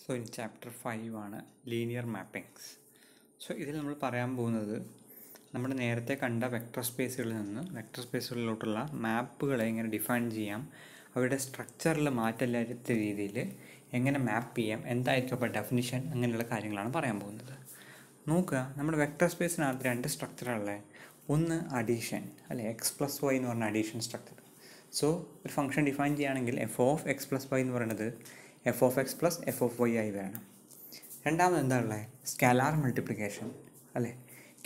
So in chapter 5 ആണ് linear mappings. So ഇതിൽ നമ്മൾ പറയാൻ പോകുന്നത് നമ്മുടെ നേരത്തെ കണ്ട വെക്ടർ സ്പേസുകളിൽ നിന്ന് വെക്ടർ സ്പേസുകളിലോട്ടുള്ള മാപ്പുകളെ എങ്ങനെ ഡിഫൈൻ ചെയ്യാം, അവയുടെ സ്ട്രക്ചറിൽ മാറ്റമില്ലാത്ത രീതിയിൽ എങ്ങനെ മാപ്പ് ചെയ്യാം, എന്തായിരിക്കും അപ്പോൾ ഡെഫിനിഷൻ, അങ്ങനെയുള്ള കാര്യങ്ങളാണ് പറയാൻ പോകുന്നത്. നോക്കുക, നമ്മുടെ വെക്ടർ സ്പേസിനകത്ത് രണ്ട് സ്ട്രക്ചറുകളെ, ഒന്ന് അഡീഷൻ അല്ലെ, എക്സ് പ്ലസ് വൈ എന്ന് പറഞ്ഞ അഡീഷൻ സ്ട്രക്ചർ. സോ ഒരു ഫംഗ്ഷൻ ഡിഫൈൻ ചെയ്യുകയാണെങ്കിൽ F of X plus Y എന്ന് പറയുന്നത് F of X plus F of Y ആയി വരണം. രണ്ടാമത് എന്താ ഉള്ളത്, സ്കാലാർ മൾട്ടിപ്ലിക്കേഷൻ അല്ലേ,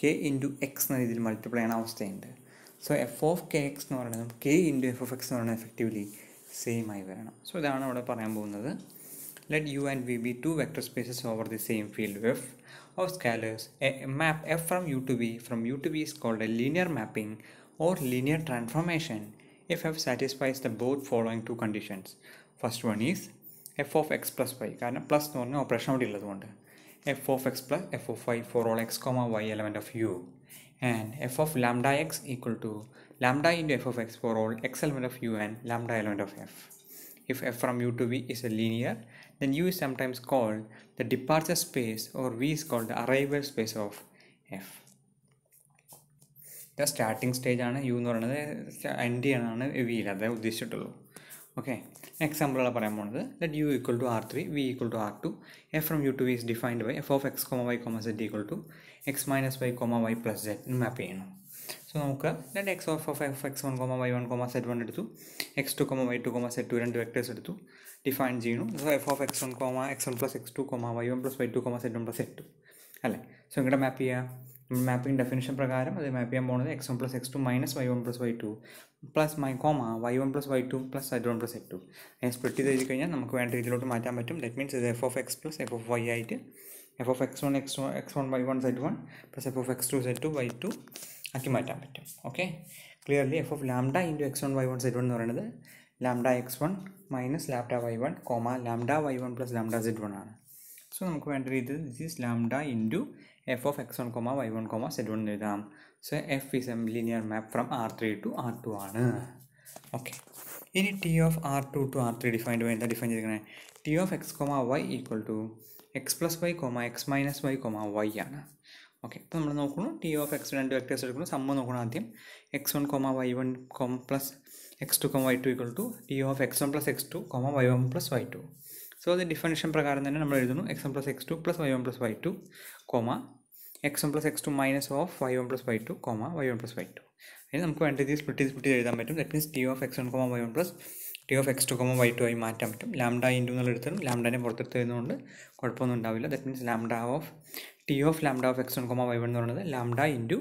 കെ ഇൻറ്റു എക്സ് എന്ന രീതിയിൽ മൾട്ടിപ്ലൈ ചെയ്യുന്ന അവസ്ഥയുണ്ട്. So F of K X എന്ന് പറയുന്നത് K into F of X എന്ന് പറയുന്നത് എഫക്റ്റീവ്ലി സെയിം ആയി വരണം. സോ ഇതാണ് അവിടെ പറയാൻ പോകുന്നത്. Let U and V be two vector spaces over the same field F of scalars. A map F from U to V is called a linear mapping or linear transformation if F satisfies the both following two conditions. First one is F of x plus y, കാരണം plus എന്ന് പറഞ്ഞാൽ operation അവിടെ ഉള്ളതുകൊണ്ട് F of x plus F of y for all x comma y element of U, and F of lambda x equal to lambda into F of x for all x element of U and lambda element of F. If F from U to V is a linear, then U is sometimes called the departure space or V is called the arrival space of F. The starting stage ആണ് U എന്ന് പറയുന്നത്, end ആണ് വിയിൽ, അതേ ഉദ്ദേശിച്ചിട്ടുള്ളൂ. Okay, എക്സാമ്പിളുകൾ പറയാൻ പോകുന്നത്, let U equal to R3, V equal to R2. F from U to V is defined by F of x, y, z equal to x minus y, y plus z എന്ന് മാപ്പ് ചെയ്യണം. So നമുക്ക് രണ്ട് X of x1, y1, z1 എടുത്തു, x2, y2, z2 രണ്ട് vectors എടുത്തു, define ചെയ്യണം. So F of x1, x1 plus x2, y1 plus y2, z1 plus z2 അല്ലേ. So ഇവിടെ മാപ്പ് ചെയ്യുക, മാപ്പിംഗ് ഡെഫിനിഷൻ പ്രകാരം അത് മാപ്പ് ചെയ്യാൻ പോകുന്നത് x1 plus x2 minus y1 plus y2 plus y1 plus y2 plus z1 plus z2. അതിനെ split ചെയ്ത് എഴുതി കഴിഞ്ഞാൽ നമുക്ക് വേണ്ട രീതിയിലോട്ട് മാറ്റാൻ പറ്റും. ദറ്റ് മീൻസ് ഇത് F of X plus F of Y ആയിട്ട് F of x1 y1 z1 plus F of x2 z2 y2 ആക്കി മാറ്റാൻ പറ്റും. Okay, clearly F of lambda into x1 y1 z1 എന്ന് പറയുന്നത് lambda x1 minus lambda y1 lambda y1 plus lambda z1 ആണ്. So നമുക്ക് വേണ്ട രീതി this is lambda into F of x1, y1, z1 എന്ന് എഴുതാം. So F is a linear map from R3 to R2 ആണ്. Okay, ഇനി T of R2 to R3 defined എന്താ define ചെയ്തിരിക്കുന്നത്, T of x, y equal to X plus Y, X minus Y, Y ആണ്. Okay, ഇപ്പോൾ നമ്മൾ നോക്കുന്നു T of X രണ്ട് vectors എടുക്കുന്നു, സമ്മ് നോക്കണം ആദ്യം. x1, y1 plus x2, y2 equal to T of x1 plus x2, y1 plus y2. So അത് definition പ്രകാരം തന്നെ നമ്മൾ എഴുതുന്നു x1 plus x2 plus y1 plus y2, x1 plus x2 minus of y1 plus y2, y1 plus y2. അതിന് നമുക്ക് വേണ്ട രീതിയിൽ split എഴുതാൻ പറ്റും. That means T of x1, y1 plus T of x2, y2 ആയി മാറ്റാൻ പറ്റും. ലാംഡ ഇൻറ്റു എന്നുള്ള എടുത്തിട്ടും ലാംഡനെ പുറത്തെടുത്ത് എഴുതുന്നതുകൊണ്ട് കുഴപ്പമൊന്നും ഉണ്ടാവില്ല. That means lambda of T of lambda of x1, y1 എന്ന് പറയുന്നത് lambda into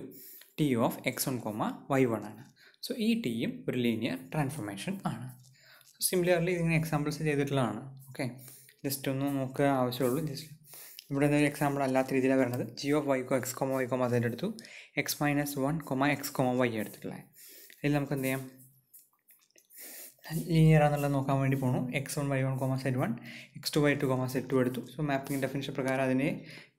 T of x1, y1 ആണ്. സോ ഈ ടിയും ഒരു ലീനിയർ ട്രാൻസ്ഫോർമേഷൻ ആണ്. സിമിലർലി ഇതിങ്ങനെ എക്സാമ്പിൾസ് ചെയ്തിട്ടുള്ളതാണ്. ഓക്കെ, ജസ്റ്റ് ഒന്ന് നോക്കുക ആവശ്യമുള്ളൂ. ജസ്റ്റ് ഇവിടെ ഒരു എക്സാമ്പിൾ അല്ലാത്ത രീതിയിലാണ് വരുന്നത്. G of Vaiko X, y, z എടുത്തു, എക്സ് മൈനസ് 1, എക്സ്, y എടുത്തിട്ടുള്ളത്. ഇതിൽ നമുക്ക് എന്ത് ചെയ്യാം, ലീനിയർ ആണെന്നുള്ളത് നോക്കാൻ വേണ്ടി പോകണു. x1, y1, z1, x2, y2, z2 എടുത്തു. സോ മാപ്പിംഗ് ഡെഫിനിഷൻ പ്രകാരം അതിനെ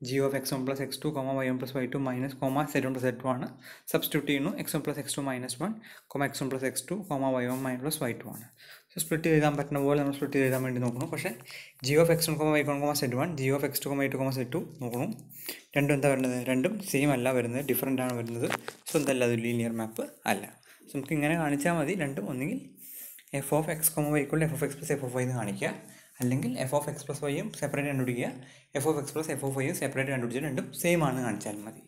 G of x1 plus x2, y1 plus y2 minus z1 plus z2 ആണ്. സബ്സ്റ്റിറ്റ്യൂട്ട് ചെയ്യുന്നു. x1 plus x2 minus 1, x1 plus x2, y1 minus plus y2 ആണ്. So split എഴുതാൻ പറ്റുന്ന പോലെ നമ്മൾ സ്പ്ലിറ്റ് എഴുതാൻ വേണ്ടി നോക്കണം. പക്ഷേ G of x1, y1, z1, G of x2, y2, z2 നോക്കണം. രണ്ടും എന്താ വരുന്നത്, രണ്ടും സെയിം അല്ല വരുന്നത്, ഡിഫറൻ്റ് ആണ് വരുന്നത്. സോ എന്തല്ല അത് ലീനിയർ മാപ്പ് അല്ല. സോ നമുക്ക് ഇങ്ങനെ കാണിച്ചാൽ മതി, രണ്ടും ഒന്നുകിൽ F of X, Y equal F of X plus F of Y എന്ന് കാണിക്കുക, അല്ലെങ്കിൽ എഫ് ഓഫ് എക്സ് പ്ലസ് വൈയും സെപ്പറേറ്റ് കണ്ടുപിടിക്കുക, F of X plus F of വൈയും സെപ്പറേറ്റ് കണ്ടുപിടിച്ചാൽ രണ്ടും സെയിം ആണെന്ന് കാണിച്ചാൽ മതി.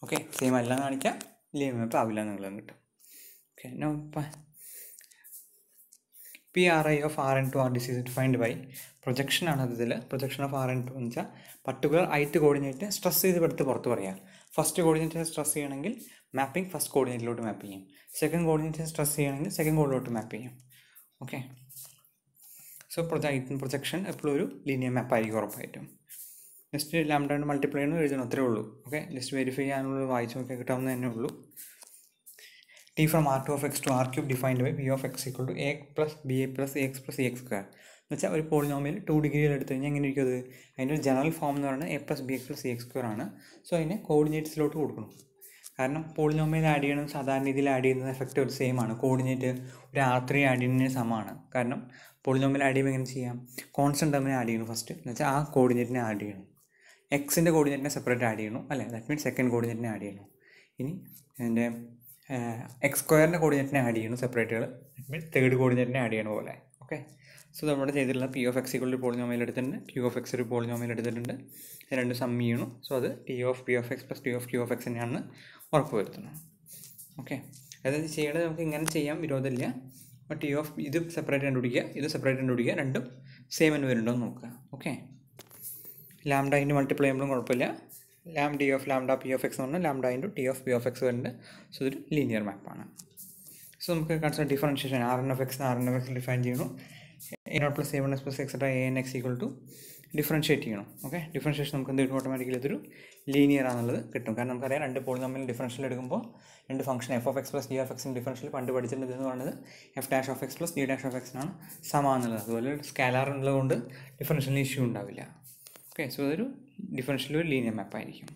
ഓക്കെ, സെയിം അല്ല എന്ന് കാണിച്ചാൽ ലീനിയർ മാപ്പ് ആവില്ല എന്നുള്ളത് കിട്ടും. Okay, now P R I of R N to R D C is defined by projection ആണ്. അതിൽ projection of R N to എന്ന് വെച്ചാൽ പർട്ടിക്കുലർ ഐറ്റ് കോർഡിനേറ്റ് സ്ട്രെസ് ചെയ്ത് എടുത്ത് പുറത്ത് പറയാം. ഫസ്റ്റ് കോർഡിനേറ്റ് സ്ട്രെസ് ചെയ്യണമെങ്കിൽ മാപ്പിംഗ് ഫസ്റ്റ് കോർഡിനേറ്റിലോട്ട് മാപ്പ് ചെയ്യും. സെക്കൻഡ് കോർഡിനേറ്റ് സ്ട്രെസ് ചെയ്യണമെങ്കിൽ സെക്കൻഡ് കോർഡിനോട്ട് മാപ്പ് ചെയ്യും. ഓക്കെ, സോ പ്രൊജക്ഷൻ എപ്പോഴും ഒരു ലീനിയർ മാപ്പ് ആയിരിക്കും ഉറപ്പായിട്ടും. ജസ്റ്റ് ലാംഡ കൊണ്ട് മൾട്ടിപ്ലൈ ചെയ്യണം എഴുതണം, അത്രേ ഉള്ളൂ. ഓക്കെ, ജസ്റ്റ് വെരിഫൈ ചെയ്യാനുള്ള വായിച്ച് നോക്കി കിട്ടാവുന്ന തന്നെ ഉള്ളൂ. T from R2 of x to R³ defined by P of X equal to A plus B A plus X plus X square എന്ന് വെച്ചാൽ ഒരു പോളിനോമിയൽ 2 ഡിഗ്രിയിൽ എടുത്തു കഴിഞ്ഞാൽ എങ്ങനെ ഇരിക്കും അത്, അതിൻ്റെ ഒരു ജനറൽ ഫോം എന്ന് പറയുന്നത് A plus B X plus X square ആണ്. സോ അതിനെ കോർഡിനേറ്റ്സിലോട്ട് കൊടുക്കണം. കാരണം പോളിനോമിയൽ ആഡ് ചെയ്യണം സാധാരണ രീതിയിൽ ആഡ് ചെയ്യുന്നത് എഫക്റ്റ് ഒരു സെയിം ആണ്. കോർഡിനേറ്റ് ഒരു R3 ആഡ് ചെയ്യുന്നതിന് സമമാണ്. കാരണം പോളിനോമിയൽ ആഡ് ചെയ്യുമ്പോൾ എങ്ങനെ ചെയ്യാം? കോൺസ്റ്റൻറ്റ് ടേമിനെ ആഡ് ചെയ്യണം ഫസ്റ്റ്, എന്ന് വെച്ചാൽ ആ കോർഡിനേറ്റിനെ ആഡ് ചെയ്യണം. എക്സിൻ്റെ കോർഡിനേറ്റിനെ സെപ്പറേറ്റ് ആഡ് ചെയ്യണം അല്ലേ, ദാറ്റ് മീൻസ് സെക്കൻഡ് കോർഡിനേറ്റിനെ ആഡ് ചെയ്യണം. ഇനി അതിൻ്റെ എക്സ് സ്ക്വയറിൻ്റെ കോർഡിനേറ്റിനെ ആഡ് ചെയ്യണം സെപ്പറേറ്റുകൾ, ദാറ്റ് മീൻസ് തേർഡ് കോർഡിനേറ്റിനെ ആഡ് ചെയ്യണ പോലെ. ഓക്കെ, സോ നമ്മുടെ ചെയ്തിട്ടുള്ള പി ഓഫ് എക്സ് ഒരു പോളിനോമിയൽ എടുത്തിട്ടുണ്ട്, ക്യൂ ഓഫ് എക്സ് ഒരു പോളിനോമിയൽ എടുത്തിട്ടുണ്ട്. ഇത് രണ്ട് സം ചെയ്യണം. സോ അത് T of P of X plus T of Q of X തന്നെയാണെന്ന് ഉറപ്പ് വരുത്തണം. ഓക്കെ, അതായത് ചെയ്യേണ്ടത് നമുക്ക് ഇങ്ങനെ ചെയ്യാം, വിരോധമില്ല. അപ്പോൾ ടി ഓഫ് ഇത് സെപ്പറേറ്റ് കണ്ടുപിടിക്കുക, ഇത് സെപ്പറേറ്റ് കണ്ടുപിടിക്കുക, രണ്ടും സെയിം എന്ന് വരുന്നുണ്ടോ എന്ന് നോക്കുക. ഓക്കെ, ലാംഡ ഇൻറ്റു മൾട്ടിപ്ലൈ ചെയ്യുമ്പോഴും കുഴപ്പമില്ല. T of lambda P of X എന്ന് പറഞ്ഞാൽ lambda into T of P of X വരുന്നുണ്ട്. സോ ഇതൊരു ലീനിയർ മാപ്പാണ്. സോ നമുക്ക് consider differentiation R N of X define ചെയ്യണം. A naught plus A one X plus etcetera A N X equal to differentiate ചെയ്യണം. Okay, differentiation നമുക്ക് എന്ത് കിട്ടും? Automatically ഇതൊരു ലീനിയർ ആണെന്നുള്ളത് കിട്ടും. കാരണം നമുക്കറിയാം രണ്ട് പോളിനോമിയൽ ഡിഫറൻഷ്യൽ എടുക്കുമ്പോൾ രണ്ട് function F of X plus G of എക്സിൻ്റെ ഡിഫറൻഷ്യൽ പണ്ട് പഠിച്ചിട്ടുണ്ട് എന്ന് പറയുന്നത് F dash of X plus G dash of എക്സിനാണ് സമാനുള്ളത്. അതുപോലെ സ്കാലാർ ഉള്ളതുകൊണ്ട് ഡിഫറൻഷ്യലിന് ഇഷ്യൂ ഉണ്ടാവില്ല. ഓക്കെ, സോ അതൊരു ഡിഫറൻഷ്യൽ ഒരു ലീനിയർ മാപ്പായിരിക്കും.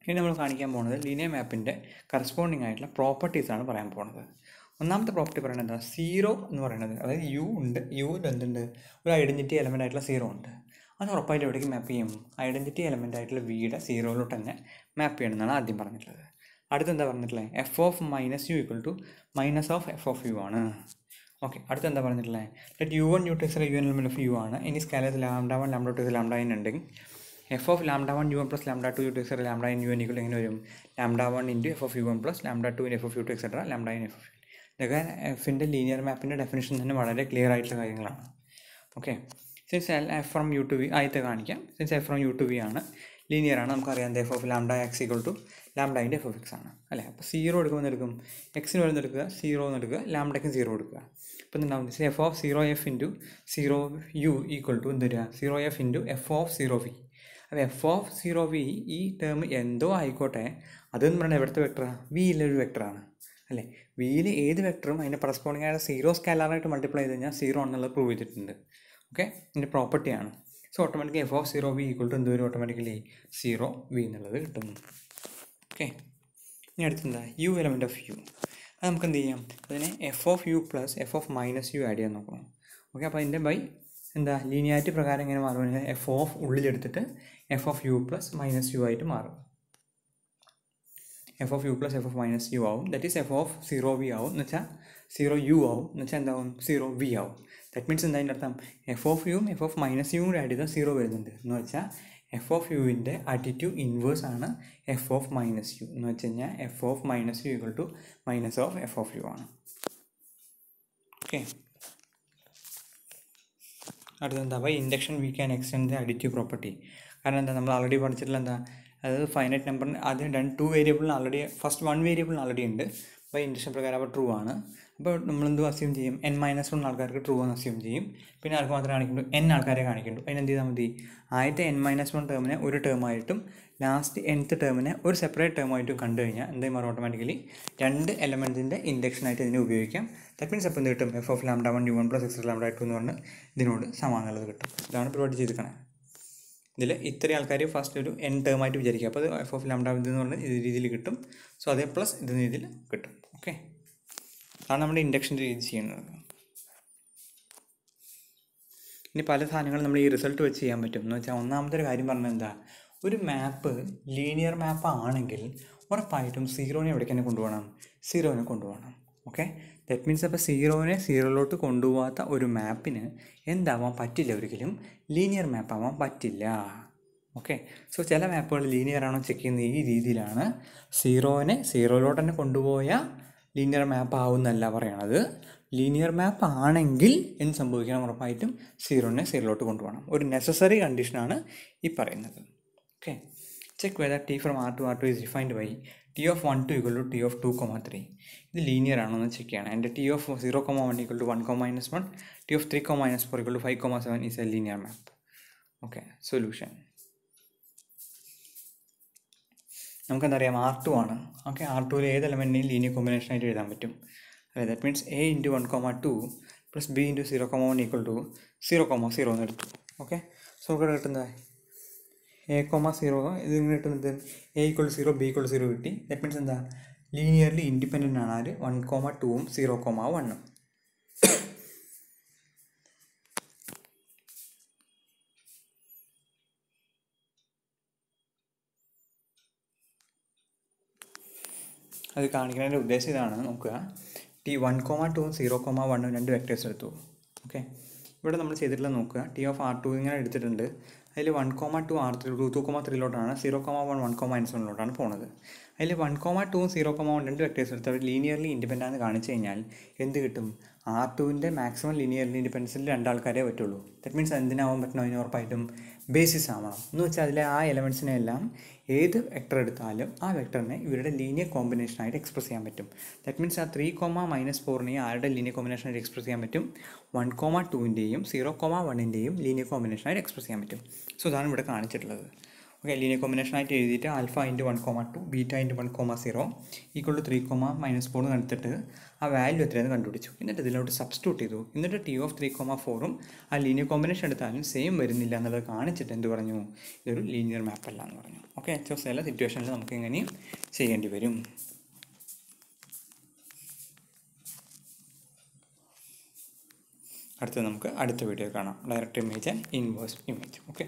ഇനി നമ്മൾ കാണിക്കാൻ പോകുന്നത് ലീനിയർ മാപ്പിൻ്റെ കറസ്പോണ്ടിങ് ആയിട്ടുള്ള പ്രോപ്പർട്ടീസാണ് പറയാൻ പോകുന്നത്. ഒന്നാമത്തെ പ്രോപ്പർട്ടി പറയുന്നത് എന്താ? സീറോ എന്ന് പറയുന്നത്, അതായത് യു ഉണ്ട്, യുവിൽ എന്തുണ്ട്? ഒരു ഐഡൻറ്റിറ്റി എലമെൻ്റ് ആയിട്ടുള്ള സീറോ ഉണ്ട്. അത് ഉറപ്പായിട്ട് എവിടേക്ക് മാപ്പ് ചെയ്യും? ഐഡൻറ്റിറ്റി എലമെൻ്റ് ആയിട്ടുള്ള വിയുടെ സീറോയിലോട്ട് തന്നെ മാപ്പ് ചെയ്യണമെന്നാണ് ആദ്യം പറഞ്ഞിട്ടുള്ളത്. അടുത്തെന്താ പറഞ്ഞിട്ടുള്ളത്? F of minus U equal to minus of F of U ആണ്. ഓക്കെ, അടുത്തെന്താ പറഞ്ഞിട്ടുള്ളത്? Let U one U two X U N element of U ആണ്. ഇനി scalar lambda one lambda two lambda N ഉണ്ടെങ്കിൽ F of lambda one U one plus lambda two U to etcetera lambda N U N equal എങ്ങനെ വരും? Lambda one into F of U one plus lambda two in F of U to etcetera lambda N F of U. ഇതൊക്കെ എഫിൻ്റെ linear മാപ്പിൻ്റെ definition തന്നെ വളരെ clear ആയിട്ടുള്ള കാര്യങ്ങളാണ്. Okay, since F from U to V ആദ്യത്തെ കാണിക്കാം. Since F from U to V ആണ്, linear ആണ്, നമുക്കറിയാം F of lambda X equal to lambda ഇൻ്റെ എഫ് ഓഫ് എക്സ് ആണ് അല്ലേ. അപ്പോൾ സീറോ എടുക്കുമ്പോൾ എടുക്കും, എക്സിന് വരുന്ന എടുക്കുക, സീറോ എന്ന് എടുക്കുക, ലാംഡയ്ക്ക് സീറോ എടുക്കുക. അപ്പോൾ എന്തുണ്ടാവും? F of zero F into zero U equal to എന്ത് വരിക? Zero F into F of zero V. അപ്പോൾ എഫ് ഓഫ് സീറോ വി ഈ ടേം എന്തോ ആയിക്കോട്ടെ, അതെന്ന് പറയുന്നത് എവിടുത്തെ വെക്ടറാണ്? വിയിലൊരു വെക്ടറാണ് അല്ലേ. വിയിൽ ഏത് വെക്ടറും അതിൻ്റെ കറസ്പോണ്ടിങ് ആയ സീറോ സ്കാലറായിട്ട് മൾട്ടിപ്ലൈ ചെയ്ത് കഴിഞ്ഞാൽ സീറോ ആണെന്നുള്ളത് പ്രൂവ് ചെയ്തിട്ടുണ്ട്. ഓക്കെ, ഇതിൻ്റെ പ്രോപ്പർട്ടിയാണ്. So automatically F of zero V equal to എന്ത് വരും? ഓട്ടോമാറ്റിക്കലി സീറോ വി എന്നുള്ളത് കിട്ടും. ഓക്കെ, ഇനി അടുത്തെന്താ? U element of U. അത് നമുക്ക് എന്ത് ചെയ്യാം? അതിനെ F of U plus F of minus U add ചെയ്യാൻ നോക്കണം. ഓക്കെ, അപ്പോൾ അതിൻ്റെ ബൈ എന്താ ലീനിയാരിറ്റി പ്രകാരം എങ്ങനെ മാറും? എഫ് ഓഫ് ഉള്ളിലെടുത്തിട്ട് F of U plus minus U ആയിട്ട് മാറും. F of U plus F of minus U ആവും. That is F of zero V ആവും എന്ന് വെച്ചാൽ സീറോ യു ആവും എന്ന് വെച്ചാൽ എന്താവും? സീറോ വി ആവും. ദറ്റ് മീൻസ് എന്താ അതിൻ്റെ അർത്ഥം? എഫ് ഓഫ് യുവും എഫ് ഓഫ് മൈനസ് യുവും കൂടി ആഡ് ചെയ്താൽ സീറോ വരുന്നുണ്ട് എന്ന് വെച്ചാൽ എഫ് ഓഫ് യുവിൻ്റെ അഡിറ്റീവ് ഇൻവേഴ്സ് ആണ് എഫ് ഓഫ് മൈനസ് യു എന്ന് വെച്ച് കഴിഞ്ഞാൽ F of minus U equal to minus of F of U ആണ്. ഓക്കെ, അടുത്തെന്താ? By induction we can extend the additive property. കാരണം എന്താ? നമ്മൾ ഓൾറെഡി പഠിച്ചിട്ടുള്ള എന്താ? അതായത് ഫൈനൈറ്റ് നമ്പറിന് ആദ്യം ടു വേരിയബിളിന് ഓൾറെഡി ഫസ്റ്റ് വൺ വേരിയബിളിന് ഓൾറെഡി ഉണ്ട്. ബൈ ഇൻഡക്ഷൻ പ്രകാരം അപ്പോൾ ട്രൂ ആണ്. അപ്പോൾ നമ്മളെന്തും അസ്യൂം ചെയ്യും? n - 1 ആൾക്കാർക്ക് ട്രൂ എന്ന് അസ്യൂം ചെയ്യും. പിന്നെ ആർക്ക് മാത്രമേ കാണിക്കുള്ളൂ? n ആൾക്കാരെ കാണിക്കുള്ളൂ. അതിനെന്ത് ചെയ്താൽ മതി? ആദ്യത്തെ n - 1 ടേമിനെ ഒരു ടേമായിട്ടും ലാസ്റ്റ് nth ടേമിനെ ഒരു സെപ്പറേറ്റ് ടേമായിട്ടും കണ്ടു കഴിഞ്ഞാൽ എന്തായി മാറും? ഓട്ടോമാറ്റിക്കലി രണ്ട് എലമെൻറ്റിൻ്റെ ഇൻഡക്ഷനായിട്ട് ഇതിനെ ഉപയോഗിക്കാം. ദാറ്റ് മീൻസ് അപ്പോൾ എന്ത് കിട്ടും? F of lambda one U one plus X lambda two എന്ന് പറഞ്ഞ് ഇതിനോട് സമാനമുള്ളത് കിട്ടും. ഇതാണ് പരിപാടി ചെയ്തിരിക്കണേ. ഇതിൽ ഇത്രയും ആൾക്കാർ ഫസ്റ്റ് ഒരു n ടേമായിട്ട് വിചാരിക്കുക. അപ്പോൾ അത് എഫ് ഓഫ് ലാംഡ ഇതെന്ന് പറഞ്ഞാൽ ഇത് രീതിയിൽ കിട്ടും. സോ അതേ പ്ലസ് ഇത് രീതിയിൽ കിട്ടും. ഓക്കെ, അതാണ് നമ്മുടെ ഇൻഡക്ഷൻ്റെ രീതി ചെയ്യുന്നത്. ഇനി പല സാധനങ്ങളും നമ്മൾ ഈ റിസൾട്ട് വെച്ച് ചെയ്യാൻ പറ്റും. എന്ന് വെച്ചാൽ ഒന്നാമത്തെ ഒരു കാര്യം പറഞ്ഞാൽ എന്താ? ഒരു മാപ്പ് ലീനിയർ മാപ്പ് ആണെങ്കിൽ ഉറപ്പായിട്ടും സീറോനെ എവിടേക്ക് തന്നെ കൊണ്ടുപോകണം? സീറോനെ കൊണ്ടുപോകണം. ഓക്കെ, ദറ്റ് മീൻസ് അപ്പോൾ സീറോനെ സീറോയിലോട്ട് കൊണ്ടുപോകാത്ത ഒരു മാപ്പിന് എന്താവാൻ പറ്റില്ല? ഒരിക്കലും ലീനിയർ മാപ്പ് ആവാൻ പറ്റില്ല. ഓക്കെ, സോ ചില മാപ്പുകൾ ലീനിയർ ആണോ ചെക്ക് ചെയ്യുന്ന ഈ രീതിയിലാണ്. സീറോനെ സീറോയിലോട്ട് തന്നെ കൊണ്ടുപോയ ലീനിയർ മാപ്പ് ആവുന്നല്ല പറയണത്. ലീനിയർ മാപ്പ് ആണെങ്കിൽ എന്ത് സംഭവിക്കണം? ഉറപ്പായിട്ടും സീറോനെ സീറോയിലോട്ട് കൊണ്ടുപോകണം. ഒരു നെസസറി കണ്ടീഷനാണ് ഈ പറയുന്നത്. Okay, check whether T from R two is defined by T of 1 equal to T of 2,3. ഇത് ലീനിയർ ആണോ എന്ന് ചെക്ക് ചെയ്യണം. എൻ്റെ T of 0,1 equal to 1,-1, T of 3,-4 equal to 5,7 is a linear map. Okay, solution നമുക്കെന്താ അറിയാം? R2 ആണ്. Okay, R2ൽ ഏത് എലമെൻറ്റിനെയും linear കോമ്പിനേഷനായിട്ട് എഴുതാൻ പറ്റും. അതെ, that means a into 1,2 plus b into 0,1 equal to 0,0 എന്ന് എടുത്തു. ഓക്കെ, സോ നമുക്ക് കിട്ടുന്നത് a,0 ഇത് ഇങ്ങനെ കിട്ടുന്നത് a equal to 0 b equal to 0 കിട്ടി. ദാറ്റ് മീൻസ് എന്താ? ലീനിയർലി ഇൻഡിപെൻഡൻ്റ് ആണ് 1,2ഉം 0,1ഉം. അത് കാണിക്കുന്നതിൻ്റെ ഉദ്ദേശം ഇതാണ്. നോക്കുക, T1,2 0,1 രണ്ട് വെക്ടേഴ്സ് എടുത്തു. ഓക്കെ, ഇവിടെ നമ്മൾ ചെയ്തിട്ടുള്ള നോക്കുക, T(r2) ഇങ്ങനെ എടുത്തിട്ടുണ്ട്. അതിൽ 1,2 R3 2,3ലോട്ടാണ്, 0,1 1,-1ലോട്ടാണ് പോകുന്നത്. അതിൽ 1,2 0,1 രണ്ട് വെക്ടേഴ്സ് എടുത്ത് അവർ ലീനിയർലി ഇൻഡിപെൻഡൻ്റ് ആണെന്ന് കാണിച്ചു കഴിഞ്ഞാൽ എന്ത് കിട്ടും? R2വിൻ്റെ മാക്സിമം ലീനിയർലി ഇൻഡിപെൻഡൻസിൽ രണ്ടാൾക്കാരേ പറ്റുള്ളൂ. ദറ്റ് മീൻസ് എന്തിനാവാൻ പറ്റണം? അതിന് ഉറപ്പായിട്ടും ബേസിസ് ആവണം എന്ന് വെച്ചാൽ അതിലെ ആ എലമെൻസിനെ എല്ലാം ഏത് വെക്ടർ എടുത്താലും ആ വെക്ടറിനെ ഇവരുടെ ലീനിയർ കോമ്പിനേഷനായിട്ട് എക്സ്പ്രസ് ചെയ്യാൻ പറ്റും. ദറ്റ് മീൻസ് ആ 3,-4 ആരുടെ ലീനിയർ കോമ്പിനേഷനായിട്ട് എക്സ്പ്രസ് ചെയ്യാൻ പറ്റും? 1,2ൻ്റെയും 0,1ൻ്റെയും ലീനിയർ കോമ്പിനേഷനായിട്ട് എക്സ്പ്രസ് ചെയ്യാൻ പറ്റും. സോ ഇതാണ് ഇവിടെ കാണിച്ചിട്ടുള്ളത്. ഓക്കെ, ലീനിയർ കോമ്പിനേഷനായിട്ട് എഴുതിയിട്ട് alpha into 1,2 beta into 1,0 equal to 3,-4 എടുത്തിട്ട് ആ വാല്യൂ എത്രയെന്ന് കണ്ടുപിടിച്ചു. എന്നിട്ട് ഇതിലോട്ട് സബ്സ്റ്റിറ്റ്യൂട്ട് ചെയ്തു. എന്നിട്ട് T(3,4)ഉം ആ ലീനിയർ കോമ്പിനേഷൻ എടുത്താലും സെയിം വരുന്നില്ല എന്നുള്ളത് കാണിച്ചിട്ട് എന്ത് പറഞ്ഞു? ഇതൊരു ലീനിയർ മാപ്പ് അല്ല എന്ന് പറഞ്ഞു. ഓക്കെ, സോ ചില സിറ്റുവേഷനിൽ നമുക്ക് ഇങ്ങനെയും ചെയ്യേണ്ടി വരും. അടുത്തത് നമുക്ക് അടുത്ത വീഡിയോ കാണാം. Direct image and inverse image. Okay.